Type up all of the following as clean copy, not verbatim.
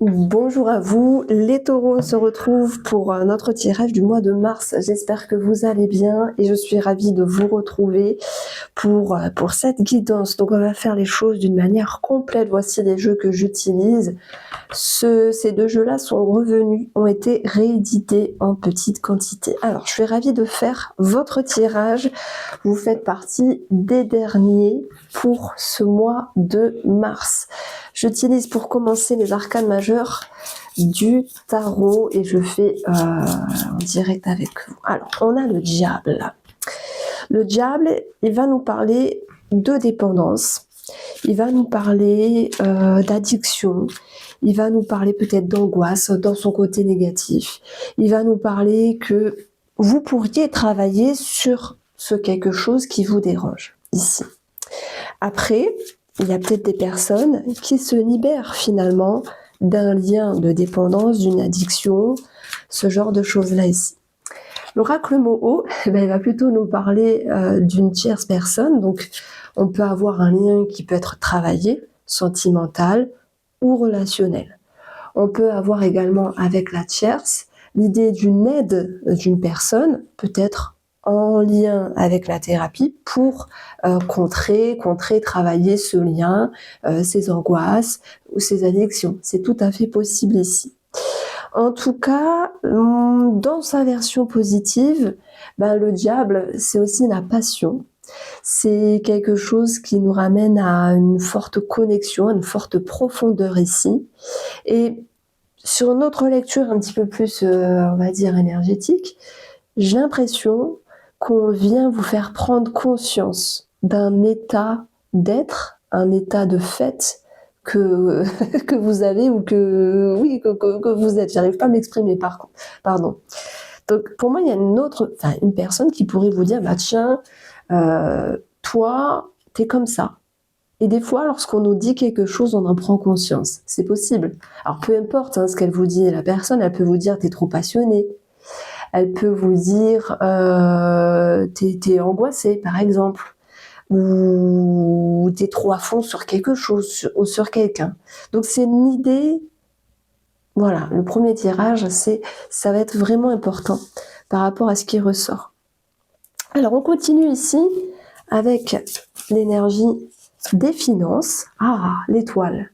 Bonjour à vous, les taureaux se retrouvent pour notre tirage du mois de mars. J'espère que vous allez bien et je suis ravie de vous retrouver pour cette guidance. Donc on va faire les choses d'une manière complète. Voici les jeux que j'utilise. Ces deux jeux-là sont revenus, ont été réédités en petite quantité. Alors je suis ravie de faire votre tirage. Vous faites partie des derniers pour ce mois de mars. J'utilise pour commencer les arcanes majeurs du tarot et je fais en direct avec vous. Alors, on a le diable. Le diable, il va nous parler de dépendance, il va nous parler d'addiction, il va nous parler peut-être d'angoisse dans son côté négatif, il va nous parler que vous pourriez travailler sur ce quelque chose qui vous dérange ici. Après, il y a peut-être des personnes qui se libèrent finalement d'un lien de dépendance, d'une addiction, ce genre de choses-là ici. L'oracle Moho, il va plutôt nous parler d'une tierce personne, donc on peut avoir un lien qui peut être travaillé, sentimental ou relationnel. On peut avoir également avec la tierce l'idée d'une aide d'une personne, peut-être en lien avec la thérapie pour contrer, travailler ce lien, ses angoisses ou ses addictions. C'est tout à fait possible ici. En tout cas, dans sa version positive, le diable, c'est aussi la passion. C'est quelque chose qui nous ramène à une forte connexion, à une forte profondeur ici. Et sur notre lecture un petit peu plus, on va dire, énergétique, j'ai l'impression qu'on vient vous faire prendre conscience d'un état d'être, un état de fait que, que vous avez ou que vous êtes. J'arrive pas à m'exprimer par contre. Pardon. Donc pour moi, il y a une personne qui pourrait vous dire, tiens, toi, t'es comme ça. Et des fois, lorsqu'on nous dit quelque chose, on en prend conscience. C'est possible. Alors peu importe ce qu'elle vous dit, la personne, elle peut vous dire, t'es trop passionné. Elle peut vous dire, t'es angoissé, par exemple. Ou t'es trop à fond sur quelque chose ou sur quelqu'un. Donc c'est une idée, voilà, le premier tirage, ça va être vraiment important par rapport à ce qui ressort. Alors on continue ici avec l'énergie des finances. Ah, l'étoile,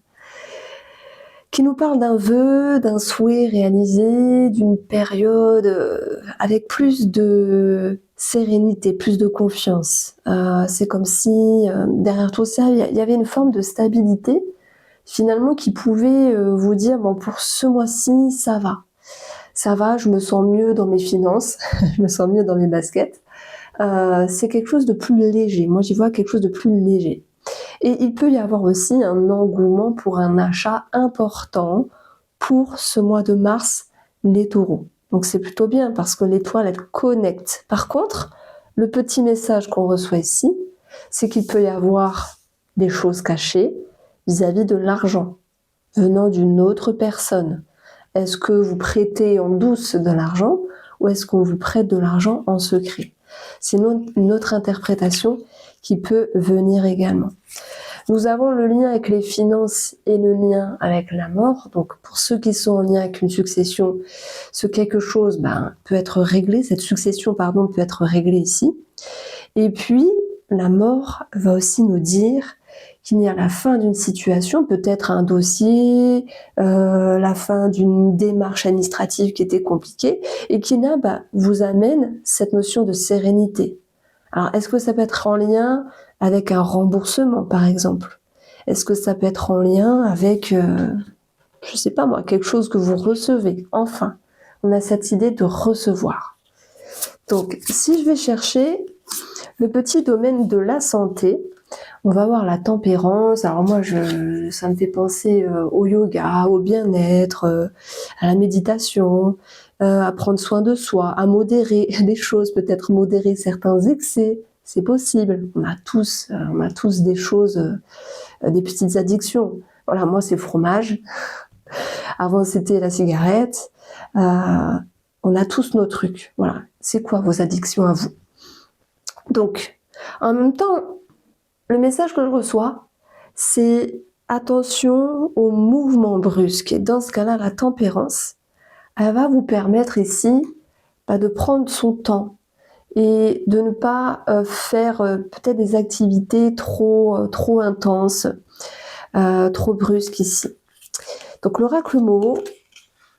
qui nous parle d'un vœu, d'un souhait réalisé, d'une période avec plus de sérénité, plus de confiance. C'est comme si derrière tout ça, il y avait une forme de stabilité, finalement, qui pouvait vous dire, bon, pour ce mois-ci, ça va. Ça va, je me sens mieux dans mes finances, je me sens mieux dans mes baskets. C'est quelque chose de plus léger. Moi, j'y vois quelque chose de plus léger. Et il peut y avoir aussi un engouement pour un achat important pour ce mois de mars, les taureaux. Donc c'est plutôt bien parce que l'étoile, elle connecte. Par contre, le petit message qu'on reçoit ici, c'est qu'il peut y avoir des choses cachées vis-à-vis de l'argent venant d'une autre personne. Est-ce que vous prêtez en douce de l'argent ou est-ce qu'on vous prête de l'argent en secret? C'est une autre interprétation qui peut venir également. Nous avons le lien avec les finances et le lien avec la mort. Donc pour ceux qui sont en lien avec une succession, ce quelque chose peut être réglé, cette succession peut être réglée ici. Et puis la mort va aussi nous dire qu'il y a la fin d'une situation, peut-être un dossier, la fin d'une démarche administrative qui était compliquée, et qui là vous amène cette notion de sérénité. Alors est-ce que ça peut être en lien avec un remboursement, par exemple? Est-ce que ça peut être en lien avec, je sais pas moi, quelque chose que vous recevez? Enfin, on a cette idée de recevoir. Donc, si je vais chercher le petit domaine de la santé, on va voir la tempérance. Alors moi, ça me fait penser au yoga, au bien-être, à la méditation, à prendre soin de soi, à modérer les choses, peut-être modérer certains excès. C'est possible. On a tous des choses, des petites addictions. Voilà, moi c'est le fromage. Avant c'était la cigarette. On a tous nos trucs. Voilà. C'est quoi vos addictions à vous? Donc, en même temps, le message que je reçois, c'est attention aux mouvements brusques. Et dans ce cas-là, la tempérance, elle va vous permettre ici de prendre son temps et de ne pas faire peut-être des activités trop intenses, trop brusques ici. Donc l'oracle Moho,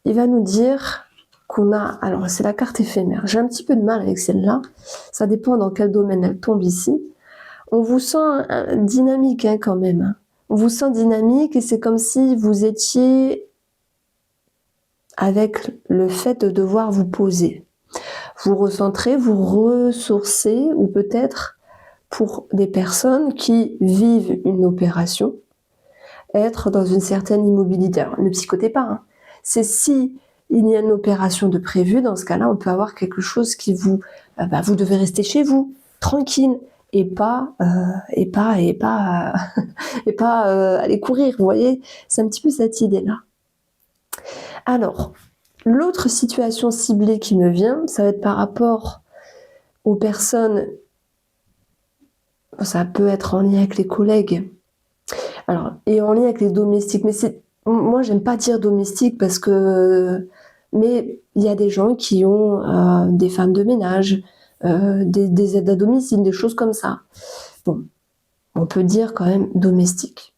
il va nous dire qu'on a, alors c'est la carte éphémère, j'ai un petit peu de mal avec celle-là, ça dépend dans quel domaine elle tombe ici. On vous sent dynamique quand même, on vous sent dynamique et c'est comme si vous étiez avec le fait de devoir vous poser. Vous recentrer, vous ressourcer, ou peut-être pour des personnes qui vivent une opération, être dans une certaine immobilité. Alors, ne psychotez pas, hein. C'est si il y a une opération de prévue, dans ce cas-là, on peut avoir quelque chose qui vous... vous devez rester chez vous, tranquille, et pas aller courir, vous voyez. C'est un petit peu cette idée-là. Alors, l'autre situation ciblée qui me vient, ça va être par rapport aux personnes, ça peut être en lien avec les collègues, alors, et en lien avec les domestiques, mais moi j'aime pas dire domestique parce que, mais il y a des gens qui ont des femmes de ménage, des aides à domicile, des choses comme ça. Bon, on peut dire quand même domestique.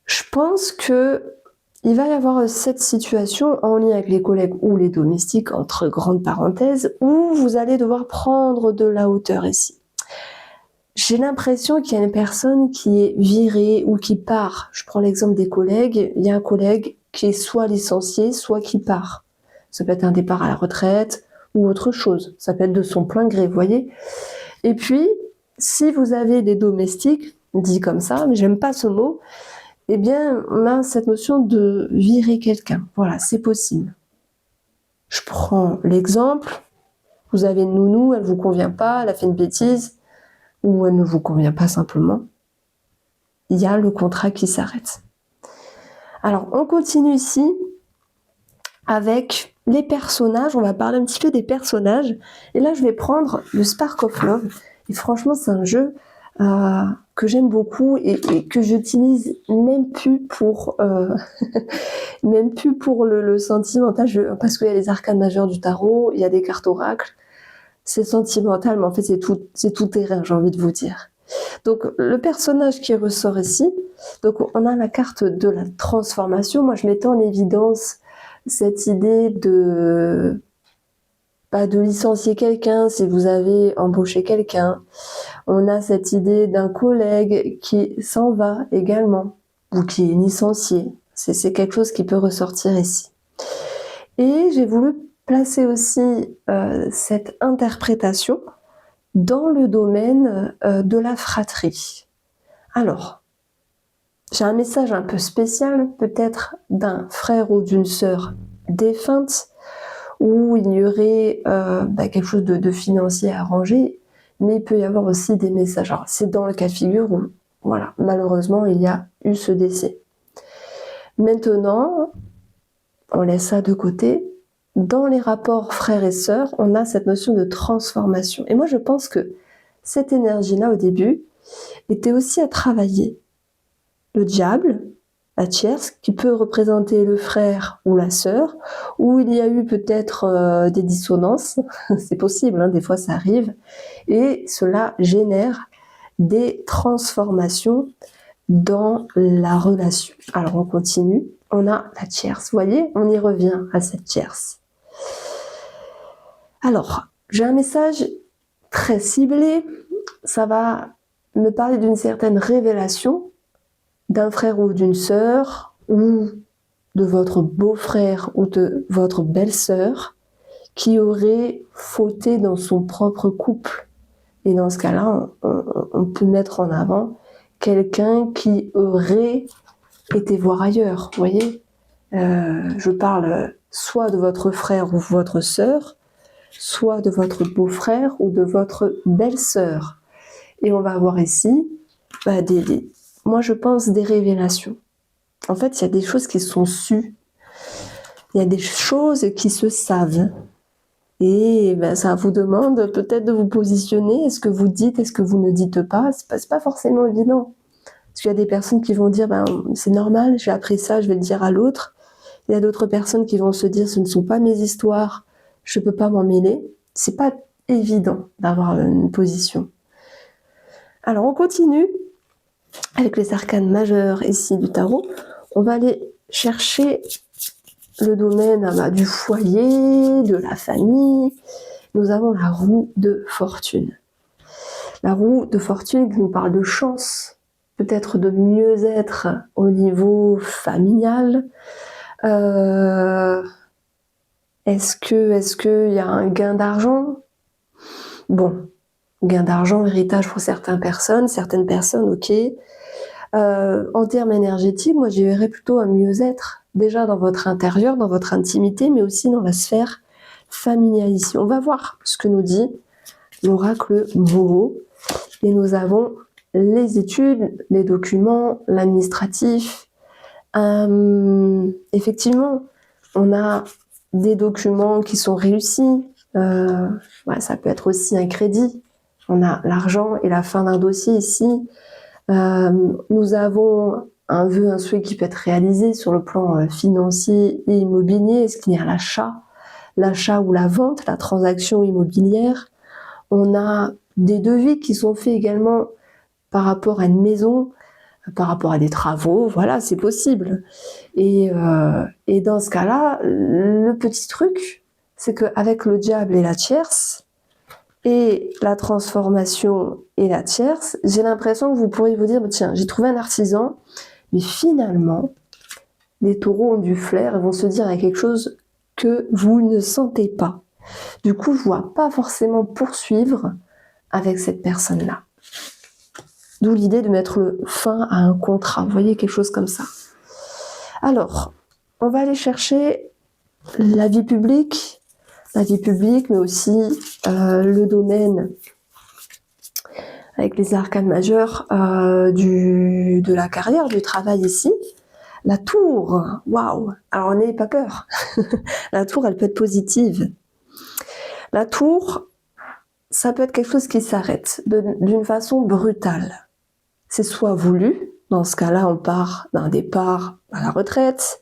Je pense que il va y avoir cette situation en lien avec les collègues ou les domestiques, entre grandes parenthèses, où vous allez devoir prendre de la hauteur ici. J'ai l'impression qu'il y a une personne qui est virée ou qui part. Je prends l'exemple des collègues. Il y a un collègue qui est soit licencié, soit qui part. Ça peut être un départ à la retraite ou autre chose. Ça peut être de son plein gré, vous voyez. Et puis, si vous avez des domestiques, dit comme ça, mais j'aime pas ce mot, eh bien, on a cette notion de virer quelqu'un. Voilà, c'est possible. Je prends l'exemple. Vous avez une nounou, elle vous convient pas, elle a fait une bêtise, ou elle ne vous convient pas simplement. Il y a le contrat qui s'arrête. Alors, on continue ici avec les personnages. On va parler un petit peu des personnages. Et là, je vais prendre le Spark of Love. Et franchement, c'est un jeu que j'aime beaucoup et que j'utilise même plus pour même plus pour le sentimental, parce qu'il y a les arcanes majeures du tarot, il y a des cartes oracles, c'est sentimental, mais en fait c'est tout terrain, j'ai envie de vous dire. Donc le personnage qui ressort ici, donc on a la carte de la transformation. Moi je mettais en évidence cette idée de licencier quelqu'un si vous avez embauché quelqu'un. On a cette idée d'un collègue qui s'en va également, ou qui est licencié. C'est quelque chose qui peut ressortir ici. Et j'ai voulu placer aussi cette interprétation dans le domaine de la fratrie. Alors, j'ai un message un peu spécial, peut-être d'un frère ou d'une sœur défunte, où il y aurait quelque chose de financier à arranger, mais il peut y avoir aussi des messages. Alors, c'est dans le cas de figure où, voilà, malheureusement, il y a eu ce décès. Maintenant, on laisse ça de côté. Dans les rapports frères et sœurs, on a cette notion de transformation. Et moi, je pense que cette énergie-là, au début, était aussi à travailler. Le diable, la tierce, qui peut représenter le frère ou la sœur, où il y a eu peut-être des dissonances, c'est possible, hein, des fois ça arrive, et cela génère des transformations dans la relation. Alors on continue, on a la tierce, vous voyez, on y revient à cette tierce. Alors, j'ai un message très ciblé, ça va me parler d'une certaine révélation, d'un frère ou d'une sœur, ou de votre beau-frère ou de votre belle-sœur, qui aurait fauté dans son propre couple. Et dans ce cas-là, on peut mettre en avant quelqu'un qui aurait été voir ailleurs, vous voyez. Je parle soit de votre frère ou votre sœur, soit de votre beau-frère ou de votre belle-sœur. Et on va avoir ici moi je pense des révélations. En fait, il y a des choses qui sont sues. Il y a des choses qui se savent. Et ça vous demande peut-être de vous positionner. Est-ce que vous dites, est-ce que vous ne dites pas? C'est pas forcément évident. Parce qu'il y a des personnes qui vont dire, c'est normal, j'ai appris ça, je vais le dire à l'autre. Il y a d'autres personnes qui vont se dire, ce ne sont pas mes histoires, je ne peux pas m'en mêler. C'est pas évident d'avoir une position. Alors, on continue avec les arcanes majeurs ici du tarot. On va aller chercher le domaine du foyer, de la famille. Nous avons la roue de fortune. La roue de fortune qui nous parle de chance, peut-être de mieux-être au niveau familial. Est-ce qu'il y a un gain d'argent? Bon, gain d'argent, héritage pour certaines personnes, ok. En termes énergétiques, moi j'y verrais plutôt un mieux-être, déjà dans votre intérieur, dans votre intimité, mais aussi dans la sphère familiale ici. On va voir ce que nous dit l'oracle Moreau. Et nous avons les études, les documents, l'administratif. Effectivement, on a des documents qui sont réussis. Ça peut être aussi un crédit. On a l'argent et la fin d'un dossier ici. Nous avons un vœu, un souhait qui peut être réalisé sur le plan financier et immobilier. Est-ce qu'il y a l'achat ou la vente, la transaction immobilière? On a des devis qui sont faits également par rapport à une maison, par rapport à des travaux, voilà, c'est possible. Et dans ce cas-là, le petit truc, c'est qu'avec le diable et la tierce, et la transformation et la tierce, j'ai l'impression que vous pourriez vous dire, tiens, j'ai trouvé un artisan, mais finalement, les taureaux ont du flair et vont se dire, il y a quelque chose que vous ne sentez pas. Du coup, je ne vois pas forcément poursuivre avec cette personne-là. D'où l'idée de mettre fin à un contrat. Vous voyez, quelque chose comme ça. Alors, on va aller chercher la vie publique, mais aussi le domaine avec les arcanes majeures de la carrière, du travail ici. La tour, waouh! Alors, n'ayez pas peur. La tour, elle peut être positive. La tour, ça peut être quelque chose qui s'arrête d'une façon brutale. C'est soit voulu, dans ce cas-là, on part d'un départ à la retraite,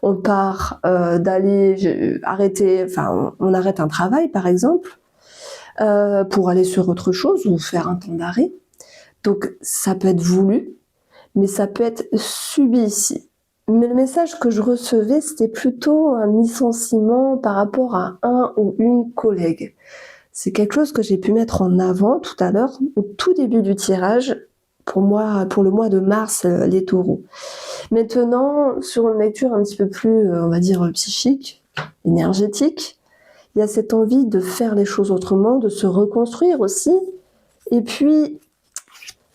on part d'aller arrêter, on arrête un travail, par exemple, pour aller sur autre chose ou faire un temps d'arrêt. Donc, ça peut être voulu, mais ça peut être subi ici. Mais le message que je recevais, c'était plutôt un licenciement par rapport à un ou une collègue. C'est quelque chose que j'ai pu mettre en avant tout à l'heure, au tout début du tirage, pour le mois de mars, les taureaux. Maintenant, sur une lecture un petit peu plus, on va dire, psychique, énergétique, il y a cette envie de faire les choses autrement, de se reconstruire aussi. Et puis,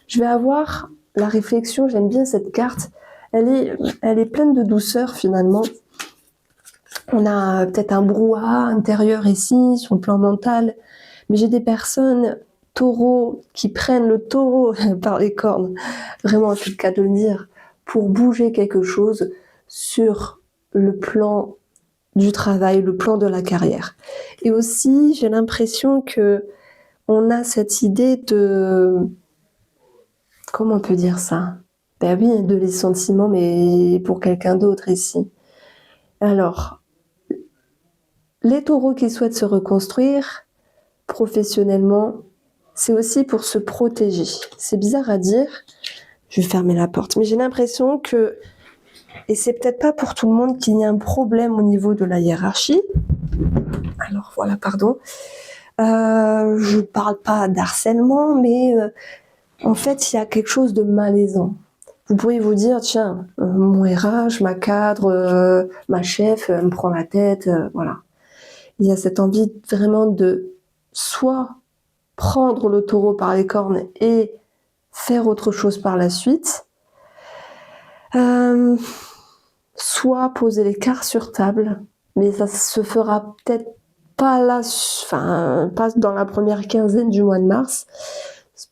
je vais avoir la réflexion, j'aime bien cette carte, elle est pleine de douceur finalement. On a peut-être un brouhaha intérieur ici, sur le plan mental, mais j'ai des personnes taureaux qui prennent le taureau par les cornes, vraiment c'est le cas de le dire, pour bouger quelque chose sur le plan du travail, le plan de la carrière. Et aussi, j'ai l'impression que on a cette idée de... Comment on peut dire ça? Ben oui, de les sentiments, mais pour quelqu'un d'autre ici. Alors, les taureaux qui souhaitent se reconstruire professionnellement, c'est aussi pour se protéger. C'est bizarre à dire, je vais fermer la porte, mais j'ai l'impression que, et c'est peut-être pas pour tout le monde, qu'il y a un problème au niveau de la hiérarchie. Alors voilà, pardon. Je parle pas d'harcèlement, mais en fait, il y a quelque chose de malaisant. Vous pourriez vous dire, tiens, mon RH, ma cadre, ma chef, me prend la tête, voilà. Il y a cette envie vraiment de soit prendre le taureau par les cornes et faire autre chose par la suite, soit poser les cartes sur table, mais ça se fera peut-être pas là, pas dans la première quinzaine du mois de mars.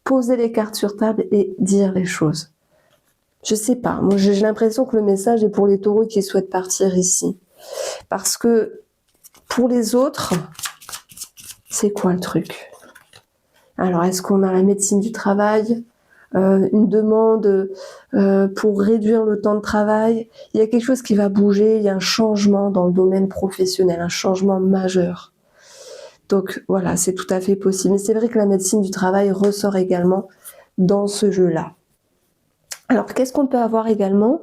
Poser les cartes sur table et dire les choses. Je sais pas, moi j'ai l'impression que le message est pour les taureaux qui souhaitent partir ici. Parce que pour les autres, c'est quoi le truc? Alors est-ce qu'on a la médecine du travail? une demande pour réduire le temps de travail. Il y a quelque chose qui va bouger, il y a un changement dans le domaine professionnel, un changement majeur. Donc voilà, c'est tout à fait possible. Mais c'est vrai que la médecine du travail ressort également dans ce jeu-là. Alors, qu'est-ce qu'on peut avoir également?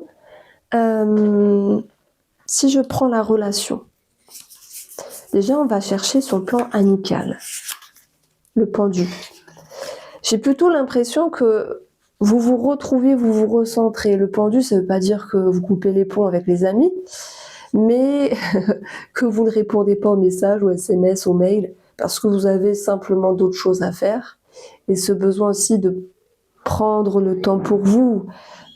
Si je prends la relation, déjà on va chercher sur le plan amical, le pendu. J'ai plutôt l'impression que vous vous retrouvez, vous vous recentrez. Le pendu, ça ne veut pas dire que vous coupez les ponts avec les amis, mais que vous ne répondez pas aux messages, aux SMS, aux mails, parce que vous avez simplement d'autres choses à faire. Et ce besoin aussi de prendre le temps pour vous.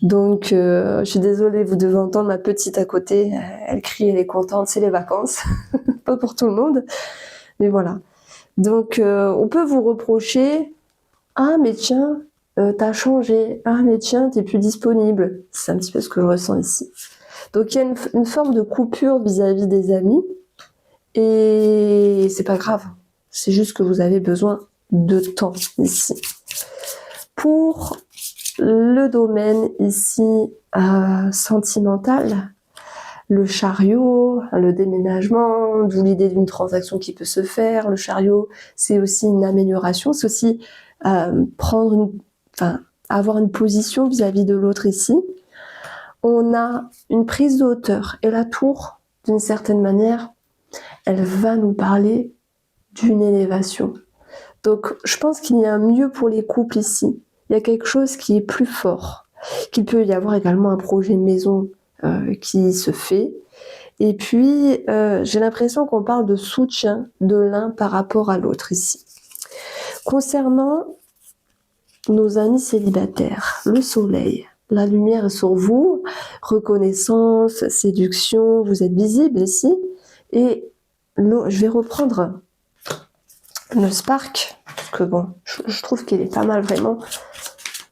Donc, je suis désolée, vous devez entendre ma petite à côté. Elle crie, elle est contente, c'est les vacances. Pas pour tout le monde, mais voilà. Donc, on peut vous reprocher « Ah, mais tiens, t'as changé. Ah, mais tiens, t'es plus disponible. » C'est un petit peu ce que je ressens ici. Donc, il y a une forme de coupure vis-à-vis des amis. Et c'est pas grave. C'est juste que vous avez besoin de temps ici. Pour le domaine ici sentimental, le chariot, le déménagement, d'où l'idée d'une transaction qui peut se faire. Le chariot, c'est aussi une amélioration, c'est aussi avoir une position vis-à-vis de l'autre ici. On a une prise de hauteur et la tour, d'une certaine manière, elle va nous parler d'une élévation. Donc, je pense qu'il y a un mieux pour les couples ici. Il y a quelque chose qui est plus fort. Qu'il peut y avoir également un projet de maison qui se fait. Et puis, j'ai l'impression qu'on parle de soutien de l'un par rapport à l'autre ici. Concernant nos amis célibataires, le soleil, la lumière est sur vous, reconnaissance, séduction, vous êtes visible ici. Et je vais reprendre le spark, parce que bon, je trouve qu'il est pas mal vraiment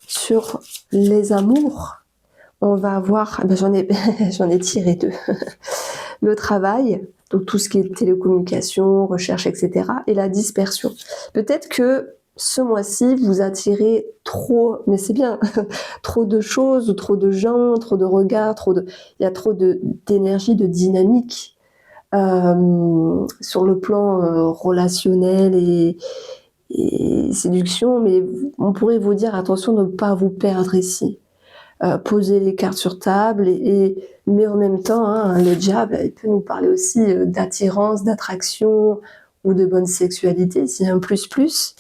sur les amours. On va avoir, j'en ai tiré deux. Le travail, donc tout ce qui est télécommunication, recherche, etc. et la dispersion. Peut-être que ce mois-ci, vous attirez trop, mais c'est bien, trop de choses, ou trop de gens, trop de regards, il y a trop d'énergie, de dynamique sur le plan relationnel et séduction, mais on pourrait vous dire attention de ne pas vous perdre ici. Poser les cartes sur table, mais en même temps, le diable, il peut nous parler aussi d'attirance, d'attraction ou de bonne sexualité, c'est un plus.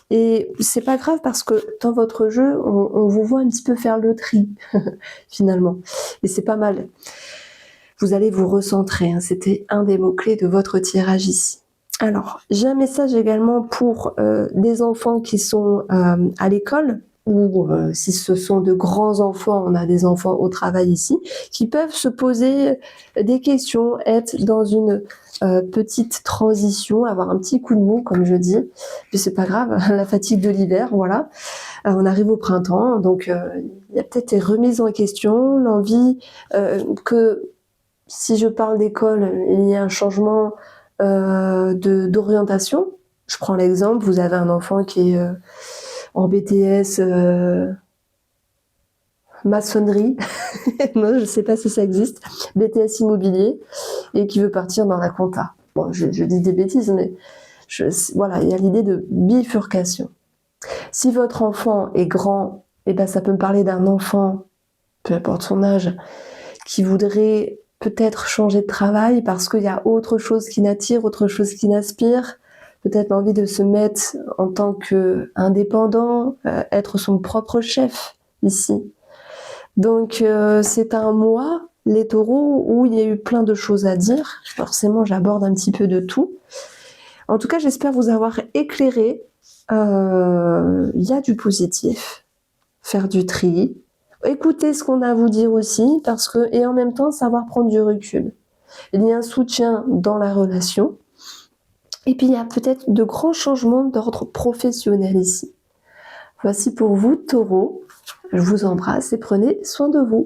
Et c'est pas grave parce que dans votre jeu, on vous voit un petit peu faire le tri, finalement. Et c'est pas mal. Vous allez vous recentrer, c'était un des mots-clés de votre tirage ici. Alors, j'ai un message également pour des enfants qui sont à l'école, ou si ce sont de grands enfants, on a des enfants au travail ici, qui peuvent se poser des questions, être dans une petite transition, avoir un petit coup de mou, comme je dis. Puis c'est pas grave, la fatigue de l'hiver, voilà. On arrive au printemps, donc il y a peut-être des remises en question, l'envie que, si je parle d'école, il y a un changement d'orientation. Je prends l'exemple, vous avez un enfant qui est en BTS maçonnerie, non, je ne sais pas si ça existe, BTS immobilier, et qui veut partir dans la compta. Bon, je dis des bêtises, mais voilà, il y a l'idée de bifurcation. Si votre enfant est grand, ça peut me parler d'un enfant, peu importe son âge, qui voudrait peut-être changer de travail parce qu'il y a autre chose qui n'attire, autre chose qui n'aspire, peut-être l'envie de se mettre en tant qu'indépendant, être son propre chef ici. Donc c'est un mois, les taureaux, où il y a eu plein de choses à dire. Forcément, j'aborde un petit peu de tout. En tout cas, j'espère vous avoir éclairé. Il y a du positif, faire du tri, écouter ce qu'on a à vous dire aussi, et en même temps savoir prendre du recul. Il y a un soutien dans la relation, et puis il y a peut-être de grands changements d'ordre professionnel ici. Voici pour vous, Taureau. Je vous embrasse et prenez soin de vous.